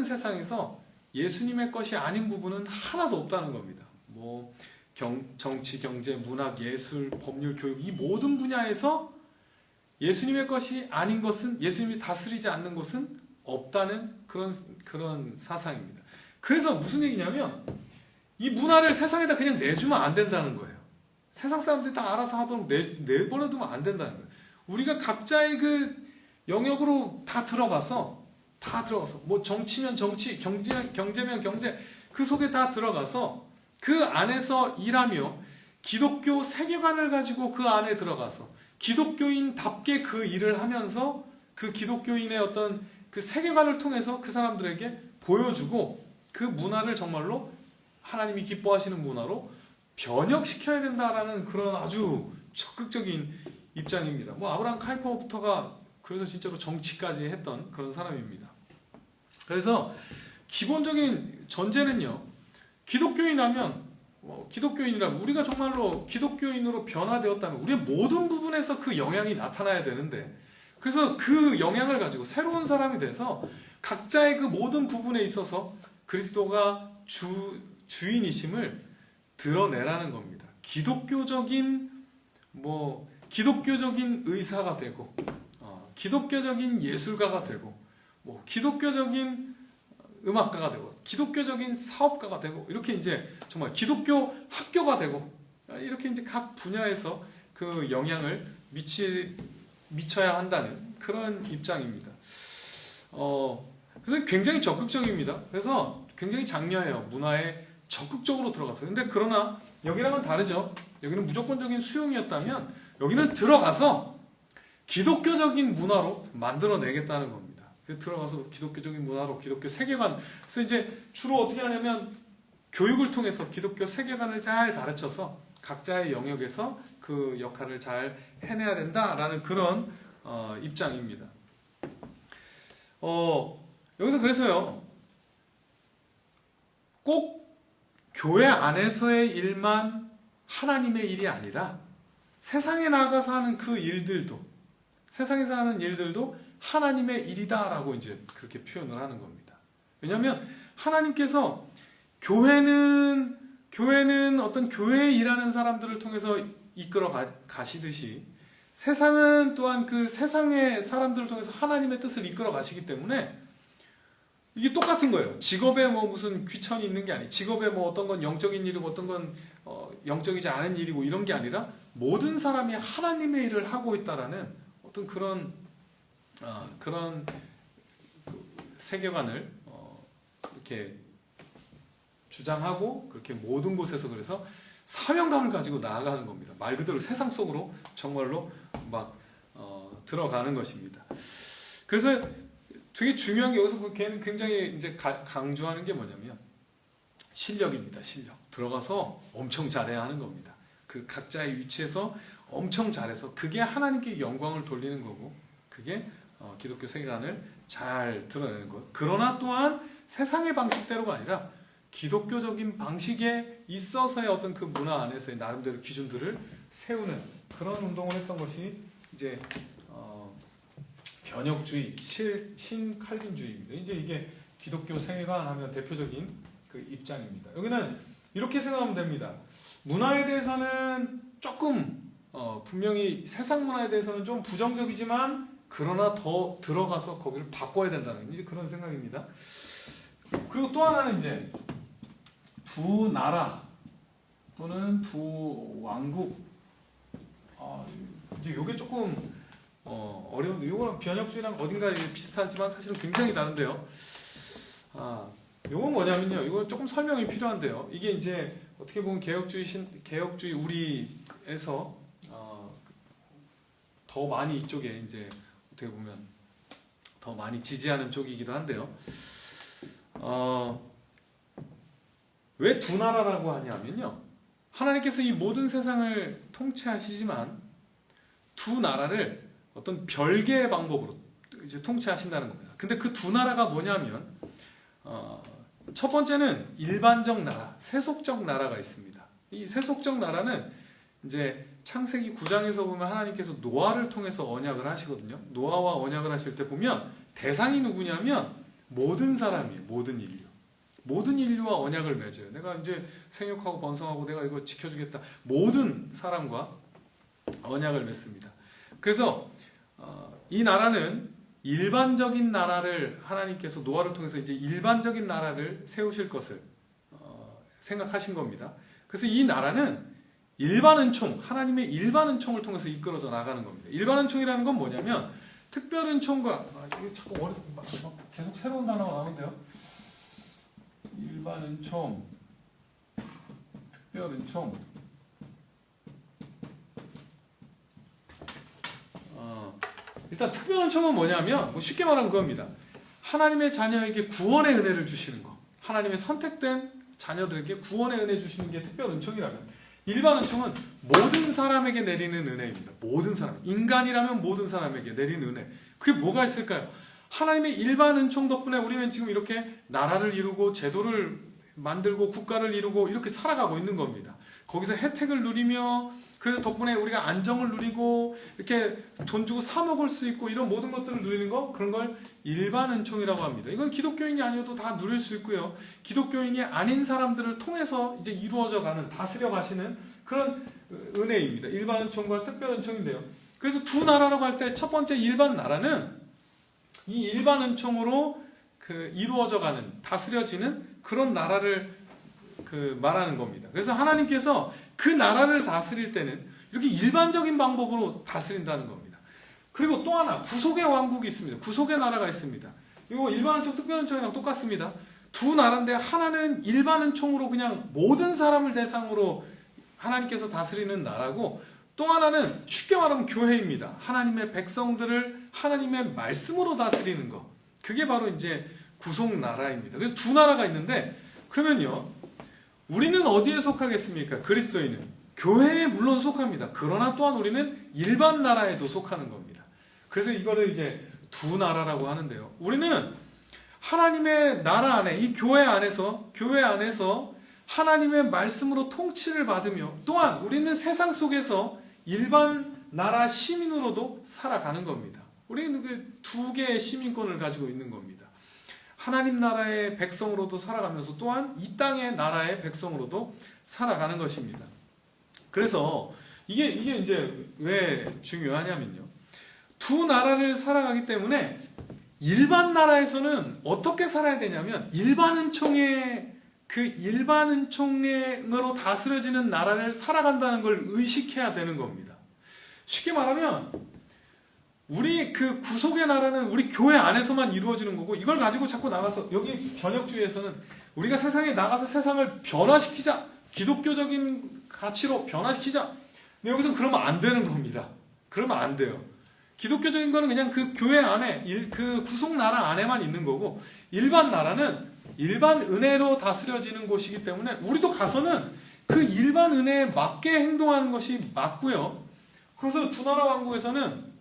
세상에서 예수님의 것이 아닌 부분은 하나도 없다는 겁니다. 뭐 정치, 경제, 문학, 예술, 법률, 교육 이 모든 분야에서 예수님의 것이 아닌 것은, 예수님이 다스리지 않는 것은 없다는 그런 사상입니다. 그래서 무슨 얘기냐면 이 문화를 세상에다 그냥 내주면 안 된다는 거예요. 세상 사람들이 다 알아서 하도록 내버려두면 안 된다는 거예요. 우리가 각자의 그 영역으로 다 들어가서 뭐 정치면 정치, 경제면 경제 그 속에 다 들어가서 그 안에서 일하며 기독교 세계관을 가지고 그 안에 들어가서 기독교인답게 그 일을 하면서 그 기독교인의 어떤 그 세계관을 통해서 그 사람들에게 보여주고 그 문화를 정말로 하나님이 기뻐하시는 문화로 변혁시켜야 된다라는 그런 아주 적극적인 입장입니다. 뭐 아브라함 카이퍼부터가 그래서 진짜로 정치까지 했던 그런 사람입니다. 그래서 기본적인 전제는요. 기독교인이라면 우리가 정말로 기독교인으로 변화되었다면 우리의 모든 부분에서 그 영향이 나타나야 되는데, 그래서 그 영향을 가지고 새로운 사람이 돼서 각자의 그 모든 부분에 있어서 그리스도가 주인이심을 드러내라는 겁니다. 기독교적인 의사가 되고, 기독교적인 예술가가 되고, 기독교적인 음악가가 되고, 기독교적인 사업가가 되고, 이렇게 이제 정말 기독교 학교가 되고, 이렇게 이제 각 분야에서 그 영향을 미쳐야 한다는 그런 입장입니다. 그래서 굉장히 적극적입니다. 그래서 굉장히 장려해요. 문화에 적극적으로 들어갔어요. 근데 그러나 여기랑은 다르죠. 여기는 무조건적인 수용이었다면 여기는 들어가서 기독교적인 문화로 만들어내겠다는 겁니다. 들어가서 기독교적인 문화로, 기독교 세계관. 그래서 이제 주로 어떻게 하냐면 교육을 통해서 기독교 세계관을 잘 가르쳐서 각자의 영역에서 그 역할을 잘 해내야 된다라는 그런 입장입니다. 여기서 그래서요, 꼭 교회 안에서의 일만 하나님의 일이 아니라 세상에 나가서 하는 그 일들도, 세상에서 하는 일들도 하나님의 일이다라고 이제 그렇게 표현을 하는 겁니다. 왜냐하면 하나님께서 교회는 어떤 교회에 일하는 사람들을 통해서 이끌어 가시듯이 세상은 또한 그 세상의 사람들을 통해서 하나님의 뜻을 이끌어 가시기 때문에 이게 똑같은 거예요. 직업에 무슨 귀천이 있는 게 아니에요. 직업에 어떤 건 영적인 일이고 어떤 건 영적이지 않은 일이고 이런 게 아니라 모든 사람이 하나님의 일을 하고 있다라는 어떤 그런 세계관을 이렇게 주장하고 그렇게 모든 곳에서 그래서 사명감을 가지고 나아가는 겁니다. 말 그대로 세상 속으로 정말로 막 들어가는 것입니다. 그래서 되게 중요한 게 여기서 굉장히 이제 강조하는 게 뭐냐면 실력입니다. 실력. 들어가서 엄청 잘해야 하는 겁니다. 그 각자의 위치에서 엄청 잘해서 그게 하나님께 영광을 돌리는 거고, 그게 기독교 세계관을 잘 드러내는 것. 그러나 또한 세상의 방식대로가 아니라 기독교적인 방식에 있어서의 어떤 그 문화 안에서의 나름대로 기준들을 세우는 그런 운동을 했던 것이 이제 변혁주의, 신칼빈주의입니다. 이제 이게 기독교 세계관 하면 대표적인 그 입장입니다. 여기는 이렇게 생각하면 됩니다. 문화에 대해서는 조금 분명히 세상 문화에 대해서는 좀 부정적이지만 그러나 더 들어가서 거기를 바꿔야 된다는 이제 그런 생각입니다. 그리고 또 하나는 이제 두 나라 또는 두 왕국. 이제 이게 조금 어려운데, 이거랑 변혁주의랑 어딘가 비슷하지만 사실은 굉장히 다른데요. 이건 뭐냐면요, 이건 조금 설명이 필요한데요. 이게 이제 어떻게 보면 개혁주의 우리에서 더 많이 이쪽에 이제 어떻게 보면 더 많이 지지하는 쪽이기도 한데요. 왜 두 나라라고 하냐면요, 하나님께서 이 모든 세상을 통치하시지만 두 나라를 어떤 별개의 방법으로 이제 통치하신다는 겁니다. 근데 그 두 나라가 뭐냐면 첫 번째는 일반적 나라, 세속적 나라가 있습니다. 이 세속적 나라는 이제 창세기 9장에서 보면 하나님께서 노아를 통해서 언약을 하시거든요. 노아와 언약을 하실 때 보면 대상이 누구냐면 모든 사람이에요. 모든 인류와 언약을 맺어요. 내가 이제 생육하고 번성하고 내가 이거 지켜주겠다. 모든 사람과 언약을 맺습니다. 그래서 이 나라는 일반적인 나라를 하나님께서 노아를 통해서 이제 일반적인 나라를 세우실 것을 생각하신 겁니다. 그래서 이 나라는 일반 은총, 하나님의 일반 은총을 통해서 이끌어져 나가는 겁니다. 일반 은총이라는 건 뭐냐면 특별 은총과 이게 자꾸 계속 새로운 단어가 나오는데요. 일반 은총, 특별 은총. 일단 특별 은총은 뭐냐면 쉽게 말하면 그겁니다. 하나님의 자녀에게 구원의 은혜를 주시는 거. 하나님의 선택된 자녀들에게 구원의 은혜 주시는 게 특별 은총이라면, 일반 은총은 모든 사람에게 내리는 은혜입니다. 모든 사람, 인간이라면 모든 사람에게 내리는 은혜. 그게 뭐가 있을까요? 하나님의 일반 은총 덕분에 우리는 지금 이렇게 나라를 이루고 제도를 만들고 국가를 이루고 이렇게 살아가고 있는 겁니다. 거기서 혜택을 누리며, 그래서 덕분에 우리가 안정을 누리고 이렇게 돈 주고 사 먹을 수 있고 이런 모든 것들을 누리는 거, 그런 걸 일반 은총이라고 합니다. 이건 기독교인이 아니어도 다 누릴 수 있고요. 기독교인이 아닌 사람들을 통해서 이제 이루어져 가는, 다스려 가시는 그런 은혜입니다. 일반 은총과 특별 은총인데요. 그래서 두 나라라고 할 때 첫 번째 일반 나라는 이 일반 은총으로 이루어져 가는, 다스려지는 그런 나라를 말하는 겁니다. 그래서 하나님께서 그 나라를 다스릴 때는 이렇게 일반적인 방법으로 다스린다는 겁니다. 그리고 또 하나, 구속의 왕국이 있습니다. 구속의 나라가 있습니다. 이거 일반 은총, 특별 은총이랑 똑같습니다. 두 나라인데 하나는 일반 은총으로 그냥 모든 사람을 대상으로 하나님께서 다스리는 나라고, 또 하나는 쉽게 말하면 교회입니다. 하나님의 백성들을 하나님의 말씀으로 다스리는 것. 그게 바로 이제 구속 나라입니다. 그래서 두 나라가 있는데, 그러면요, 우리는 어디에 속하겠습니까? 그리스도인은 교회에 물론 속합니다. 그러나 또한 우리는 일반 나라에도 속하는 겁니다. 그래서 이거를 이제 두 나라라고 하는데요. 우리는 하나님의 나라 안에, 이 교회 안에서 하나님의 말씀으로 통치를 받으며, 또한 우리는 세상 속에서 일반 나라 시민으로도 살아가는 겁니다. 우리는 그 두 개의 시민권을 가지고 있는 겁니다. 하나님 나라의 백성으로도 살아가면서 또한 이 땅의 나라의 백성으로도 살아가는 것입니다. 그래서 이게 이제 왜 중요하냐면요. 두 나라를 살아가기 때문에 일반 나라에서는 어떻게 살아야 되냐면, 일반 은총으로 다스려지는 나라를 살아간다는 걸 의식해야 되는 겁니다. 쉽게 말하면 우리 그 구속의 나라는 우리 교회 안에서만 이루어지는 거고, 이걸 가지고 자꾸 나가서, 여기 변혁주의에서는 우리가 세상에 나가서 세상을 변화시키자, 기독교적인 가치로 변화시키자. 근데 여기서 그러면 안 되는 겁니다. 그러면 안 돼요. 기독교적인 거는 그냥 그 교회 안에, 그 구속 나라 안에만 있는 거고, 일반 나라는 일반 은혜로 다스려지는 곳이기 때문에 우리도 가서는 그 일반 은혜에 맞게 행동하는 것이 맞고요. 그래서 두 나라 왕국에서는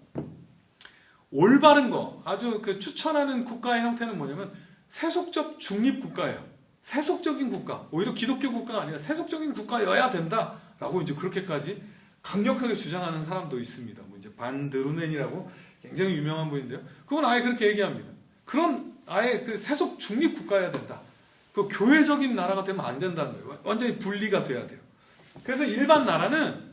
올바른 거, 아주 추천하는 국가의 형태는 뭐냐면 세속적 중립 국가예요. 세속적인 국가, 오히려 기독교 국가가 아니라 세속적인 국가여야 된다라고 이제 그렇게까지 강력하게 주장하는 사람도 있습니다. 뭐 이제 반드루넨이라고 굉장히 유명한 분인데요. 그건 아예 그렇게 얘기합니다. 그런 아예 그 세속 중립 국가여야 된다. 그 교회적인 나라가 되면 안 된다는 거예요. 완전히 분리가 돼야 돼요. 그래서 일반 나라는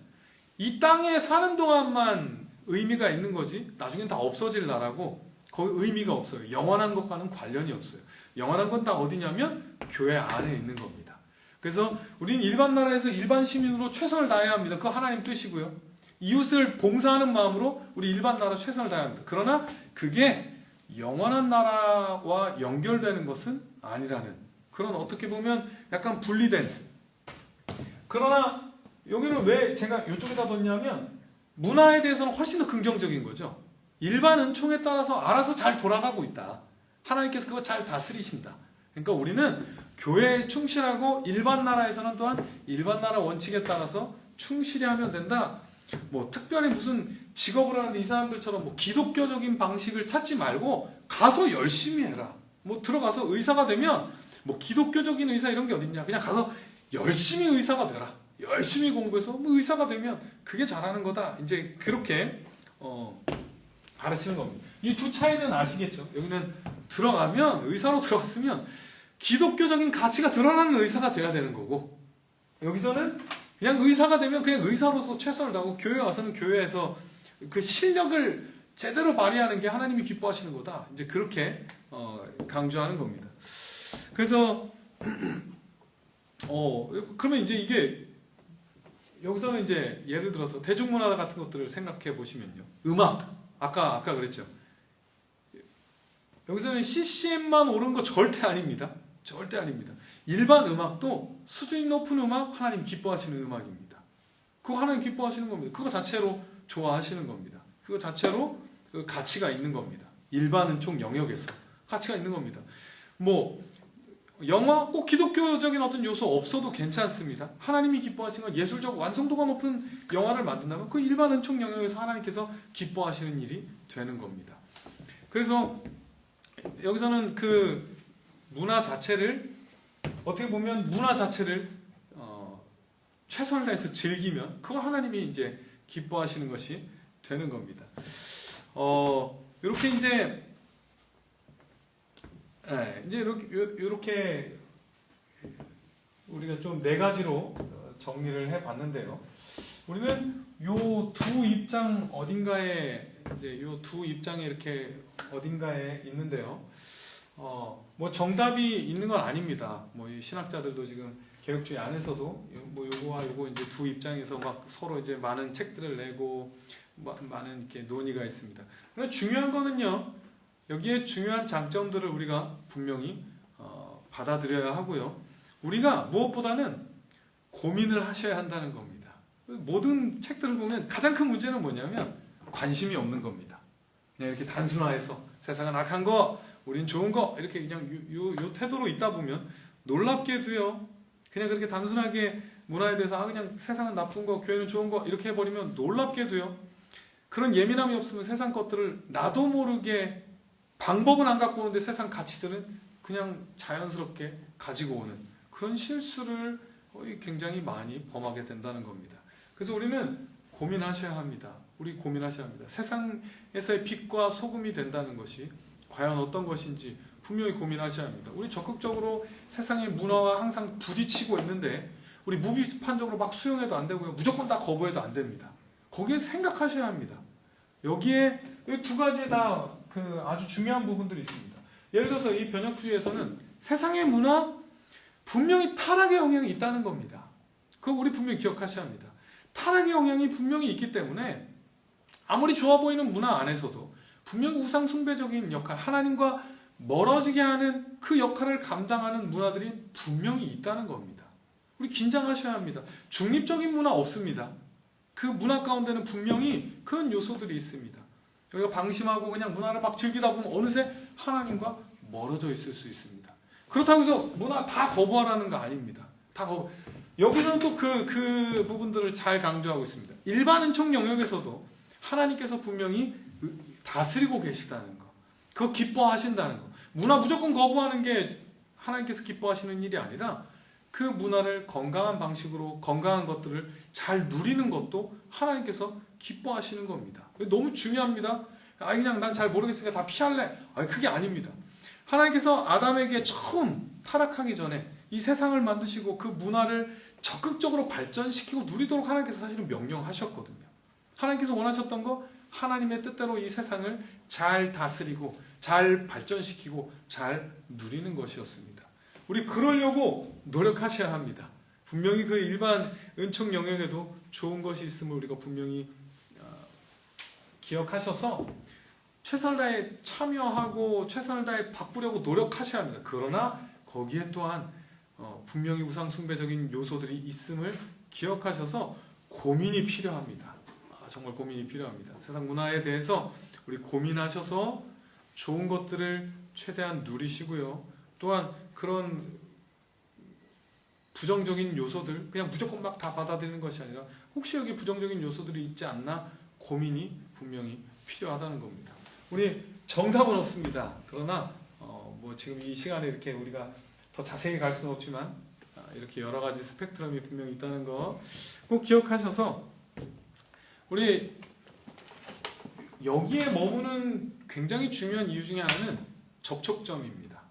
이 땅에 사는 동안만 의미가 있는 거지, 나중엔 다 없어질 나라고, 거기 의미가 없어요. 영원한 것과는 관련이 없어요. 영원한 건 다 어디냐면 교회 안에 있는 겁니다. 그래서 우리는 일반 나라에서 일반 시민으로 최선을 다해야 합니다. 그거 하나님 뜻이고요. 이웃을 봉사하는 마음으로 우리 일반 나라 최선을 다해야 합니다. 그러나 그게 영원한 나라와 연결되는 것은 아니라는, 그런 어떻게 보면 약간 분리된. 그러나 여기는 왜 제가 이쪽에다 뒀냐면, 문화에 대해서는 훨씬 더 긍정적인 거죠. 일반 은총에 따라서 알아서 잘 돌아가고 있다. 하나님께서 그거 잘 다스리신다. 그러니까 우리는 교회에 충실하고, 일반 나라에서는 또한 일반 나라 원칙에 따라서 충실히 하면 된다. 뭐 특별히 무슨 직업을 하는데 이 사람들처럼 뭐 기독교적인 방식을 찾지 말고 가서 열심히 해라. 뭐 들어가서 의사가 되면 뭐 기독교적인 의사 이런 게 어딨냐. 그냥 가서 열심히 의사가 되라. 열심히 공부해서 뭐 의사가 되면 그게 잘하는 거다. 이제 그렇게 가르치는 겁니다. 이 두 차이는 아시겠죠? 여기는 들어가면, 의사로 들어갔으면 기독교적인 가치가 드러나는 의사가 돼야 되는 거고, 여기서는 그냥 의사가 되면 그냥 의사로서 최선을 다하고, 교회에 와서는 교회에서 그 실력을 제대로 발휘하는 게 하나님이 기뻐하시는 거다. 이제 그렇게 강조하는 겁니다. 그래서 그러면 이제 이게 여기서는 이제 예를 들어서 대중문화 같은 것들을 생각해 보시면요. 음악, 아까 그랬죠. 여기서는 CCM만 오른 거 절대 아닙니다. 절대 아닙니다. 일반 음악도 수준이 높은 음악, 하나님 기뻐하시는 음악입니다. 그거 하나님 기뻐하시는 겁니다. 그거 자체로 좋아하시는 겁니다. 그거 자체로 그 가치가 있는 겁니다. 일반 은총 영역에서 가치가 있는 겁니다. 뭐 영화, 꼭 기독교적인 어떤 요소 없어도 괜찮습니다. 하나님이 기뻐하시는 건 예술적 완성도가 높은 영화를 만든다면 그 일반 은총 영역에서 하나님께서 기뻐하시는 일이 되는 겁니다. 그래서 여기서는 그 문화 자체를 어떻게 보면 문화 자체를 최선을 다해서 즐기면 그거 하나님이 이제 기뻐하시는 것이 되는 겁니다. 이렇게 이제 이렇게 우리가 좀 네 가지로 정리를 해봤는데요. 우리는 요 두 입장 어딘가에 이제 요 두 입장에 이렇게 어딘가에 있는데요. 뭐 정답이 있는 건 아닙니다. 뭐 이 신학자들도 지금 개혁주의 안에서도 뭐 요거와 요거 이제 두 입장에서 막 서로 이제 많은 책들을 내고 많은 이렇게 논의가 있습니다. 그러나 중요한 거는요. 여기에 중요한 장점들을 우리가 분명히 받아들여야 하고요. 우리가 무엇보다는 고민을 하셔야 한다는 겁니다. 모든 책들을 보면 가장 큰 문제는 뭐냐면 관심이 없는 겁니다. 그냥 이렇게 단순화해서 세상은 악한 거, 우린 좋은 거 이렇게 그냥 요 태도로 있다 보면 놀랍게도요. 그냥 그렇게 단순하게 문화에 대해서 그냥 세상은 나쁜 거, 교회는 좋은 거 이렇게 해버리면 놀랍게도요. 그런 예민함이 없으면 세상 것들을 나도 모르게 방법은 안 갖고 오는데 세상 가치들은 그냥 자연스럽게 가지고 오는 그런 실수를 거의 굉장히 많이 범하게 된다는 겁니다. 그래서 우리는 고민하셔야 합니다. 우리 고민하셔야 합니다. 세상에서의 빛과 소금이 된다는 것이 과연 어떤 것인지 분명히 고민하셔야 합니다. 우리 적극적으로 세상의 문화와 항상 부딪히고 있는데 우리 무비판적으로 막 수용해도 안 되고요. 무조건 다 거부해도 안 됩니다. 거기에 생각하셔야 합니다. 여기에 두 가지 다 그 아주 중요한 부분들이 있습니다. 예를 들어서 이 변혁주의에서는 세상의 문화 분명히 타락의 영향이 있다는 겁니다. 그거 우리 분명히 기억하셔야 합니다. 타락의 영향이 분명히 있기 때문에 아무리 좋아 보이는 문화 안에서도 분명히 우상 숭배적인 역할, 하나님과 멀어지게 하는 그 역할을 감당하는 문화들이 분명히 있다는 겁니다. 우리 긴장하셔야 합니다. 중립적인 문화 없습니다. 그 문화 가운데는 분명히 그런 요소들이 있습니다. 우리가 방심하고 그냥 문화를 막 즐기다 보면 어느새 하나님과 멀어져 있을 수 있습니다. 그렇다고 해서 문화 다 거부하라는 거 아닙니다. 다 거부. 여기서는 또 그 부분들을 잘 강조하고 있습니다. 일반 은총 영역에서도 하나님께서 분명히 다스리고 계시다는 거. 그거 기뻐하신다는 거. 문화 무조건 거부하는 게 하나님께서 기뻐하시는 일이 아니라 그 문화를 건강한 방식으로 건강한 것들을 잘 누리는 것도 하나님께서 기뻐하시는 겁니다. 너무 중요합니다. 그냥 난 잘 모르겠으니까 다 피할래. 그게 아닙니다. 하나님께서 아담에게 처음 타락하기 전에 이 세상을 만드시고 그 문화를 적극적으로 발전시키고 누리도록 하나님께서 사실은 명령하셨거든요. 하나님께서 원하셨던 거 하나님의 뜻대로 이 세상을 잘 다스리고 잘 발전시키고 잘 누리는 것이었습니다. 우리 그러려고 노력하셔야 합니다. 분명히 그 일반 은총 영역에도 좋은 것이 있음을 우리가 분명히 기억하셔서 최선을 다해 참여하고 최선을 다해 바꾸려고 노력하셔야 합니다. 그러나 거기에 또한 분명히 우상 숭배적인 요소들이 있음을 기억하셔서 고민이 필요합니다. 정말 고민이 필요합니다. 세상 문화에 대해서 우리 고민하셔서 좋은 것들을 최대한 누리시고요. 또한 그런 부정적인 요소들 그냥 무조건 막 다 받아들이는 것이 아니라 혹시 여기 부정적인 요소들이 있지 않나 고민이 분명히 필요하다는 겁니다. 우리 정답은 없습니다. 그러나 뭐 지금 이 시간에 이렇게 우리가 더 자세히 갈 수는 없지만 이렇게 여러 가지 스펙트럼이 분명히 있다는 거 꼭 기억하셔서 우리 여기에 머무는 굉장히 중요한 이유 중에 하나는 접촉점입니다.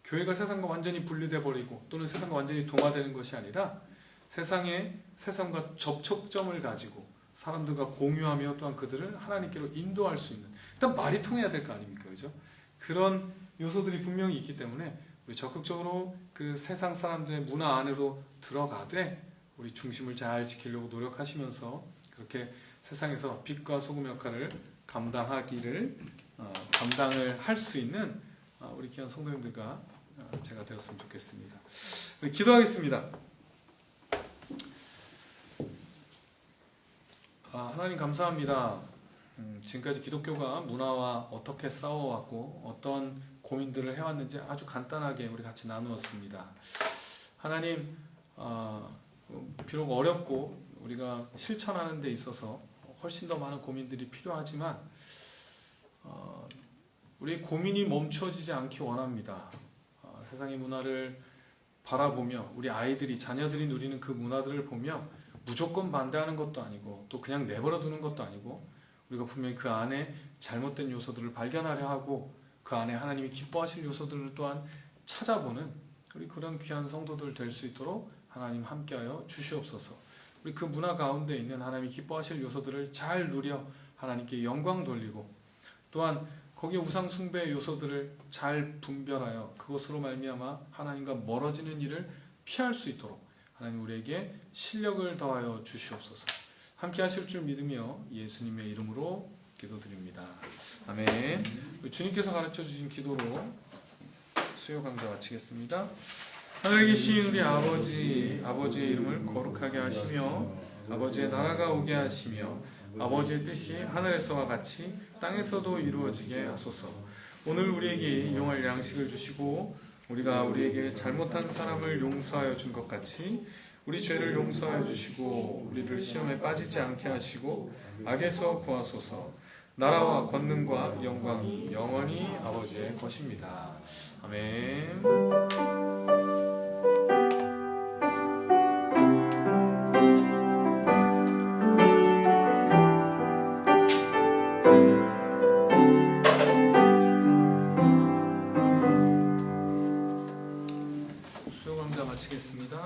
교회가 세상과 완전히 분리돼 버리고 또는 세상과 완전히 동화되는 것이 아니라 세상과 접촉점을 가지고 사람들과 공유하며 또한 그들을 하나님께로 인도할 수 있는 일단 말이 통해야 될 거 아닙니까? 그죠? 그런 요소들이 분명히 있기 때문에 우리 적극적으로 그 세상 사람들의 문화 안으로 들어가되 우리 중심을 잘 지키려고 노력하시면서 그렇게 세상에서 빛과 소금 역할을 감당을 할 수 있는 우리 귀한 성도님들과 제가 되었으면 좋겠습니다. 기도하겠습니다. 하나님 감사합니다. 지금까지 기독교가 문화와 어떻게 싸워왔고 어떤 고민들을 해왔는지 아주 간단하게 우리 같이 나누었습니다. 하나님 비록 어렵고 우리가 실천하는 데 있어서 훨씬 더 많은 고민들이 필요하지만 우리 고민이 멈춰지지 않기 원합니다. 세상의 문화를 바라보며 우리 아이들이 자녀들이 누리는 그 문화들을 보며 무조건 반대하는 것도 아니고 또 그냥 내버려 두는 것도 아니고 우리가 분명히 그 안에 잘못된 요소들을 발견하려 하고 그 안에 하나님이 기뻐하실 요소들을 또한 찾아보는 우리 그런 귀한 성도들 될 수 있도록 하나님 함께하여 주시옵소서. 우리 그 문화 가운데 있는 하나님이 기뻐하실 요소들을 잘 누려 하나님께 영광 돌리고 또한 거기에 우상 숭배의 요소들을 잘 분별하여 그것으로 말미암아 하나님과 멀어지는 일을 피할 수 있도록 하나님 우리에게 실력을 더하여 주시옵소서. 함께 하실 줄 믿으며 예수님의 이름으로 기도드립니다. 아멘. 주님께서 가르쳐 주신 기도로 수요 강좌 마치겠습니다. 하늘에 계신 우리 아버지, 아버지의 이름을 거룩하게 하시며 아버지의 나라가 오게 하시며 아버지의 뜻이 하늘에서와 같이 땅에서도 이루어지게 하소서. 오늘 우리에게 일용할 양식을 주시고 우리가 우리에게 잘못한 사람을 용서하여 준 것 같이 우리 죄를 용서하여 주시고 우리를 시험에 빠지지 않게 하시고 악에서 구하소서. 나라와 권능과 영광이 영원히 아버지의 것입니다. 아멘. 수요 강좌 마치겠습니다.